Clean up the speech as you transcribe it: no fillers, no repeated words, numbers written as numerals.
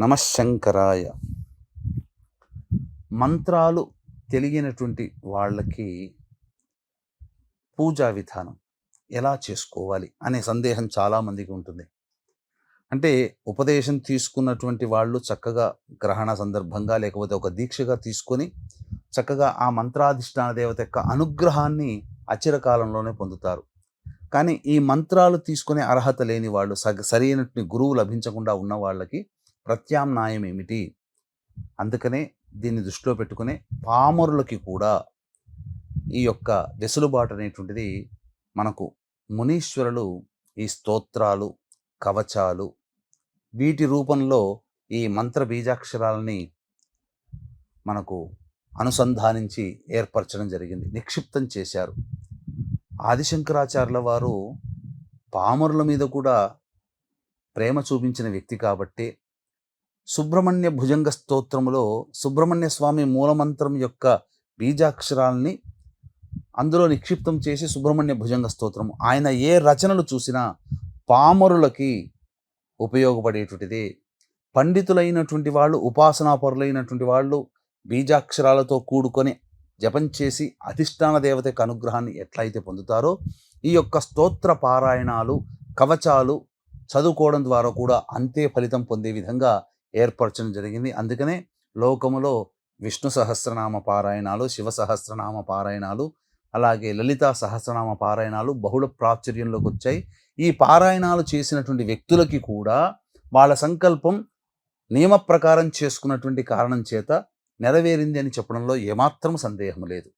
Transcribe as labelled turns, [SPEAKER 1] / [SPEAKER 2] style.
[SPEAKER 1] నమఃశంకరాయ. మంత్రాలు తెలియనటువంటి వాళ్ళకి పూజా విధానం ఎలా చేసుకోవాలి అనే సందేహం చాలామందికి ఉంటుంది. అంటే ఉపదేశం తీసుకున్నటువంటి వాళ్ళు చక్కగా గ్రహణ సందర్భంగా లేకపోతే ఒక దీక్షగా తీసుకొని చక్కగా ఆ మంత్రాధిష్టాన దేవత యొక్క అనుగ్రహాన్ని అచిరకాలంలోనే పొందుతారు. కానీ ఈ మంత్రాలు తీసుకునే అర్హత లేని వాళ్ళు, సరైనటువంటి గురువు లభించకుండా ఉన్న వాళ్ళకి ప్రత్యామ్నాయం ఏమిటి? అందుకనే దీన్ని దృష్టిలో పెట్టుకునే పామరులకి కూడా ఈ యొక్క వెసులుబాటు అనేటువంటిది మనకు మునీశ్వరులు ఈ స్తోత్రాలు, కవచాలు వీటి రూపంలో ఈ మంత్ర బీజాక్షరాలని మనకు అనుసంధానించి ఏర్పరచడం జరిగింది, నిక్షిప్తం చేశారు. ఆదిశంకరాచార్యుల వారు పామరుల మీద కూడా ప్రేమ చూపించిన వ్యక్తి కాబట్టి సుబ్రహ్మణ్య భుజంగ స్తోత్రములో సుబ్రహ్మణ్య స్వామి మూలమంత్రం యొక్క బీజాక్షరాలని అందులో నిక్షిప్తం చేసి సుబ్రహ్మణ్య భుజంగ స్తోత్రము ఆయన ఏ రచనలు చూసినా పామరులకి ఉపయోగపడేటువంటిది. పండితులైనటువంటి వాళ్ళు, ఉపాసనాపరులైనటువంటి వాళ్ళు బీజాక్షరాలతో కూడుకొని జపం చేసి అధిష్టాన దేవత యొక్క అనుగ్రహాన్ని ఎట్లయితే పొందుతారో ఈ యొక్క స్తోత్ర పారాయణాలు, కవచాలు చదువుకోవడం ద్వారా కూడా అంతే ఫలితం పొందే విధంగా ఏర్పరచడం జరిగింది. అందుకనే లోకములో విష్ణు సహస్రనామ పారాయణాలు, శివ సహస్రనామ పారాయణాలు, అలాగే లలితా సహస్రనామ పారాయణాలు బహుళ ప్రాచుర్యంలోకి వచ్చాయి. ఈ పారాయణాలు చేసినటువంటి వ్యక్తులకి కూడా వాళ్ళ సంకల్పం నియమ ప్రకారం చేసుకున్నటువంటి కారణం చేత నెరవేరింది అని చెప్పడంలో ఏమాత్రం సందేహం లేదు.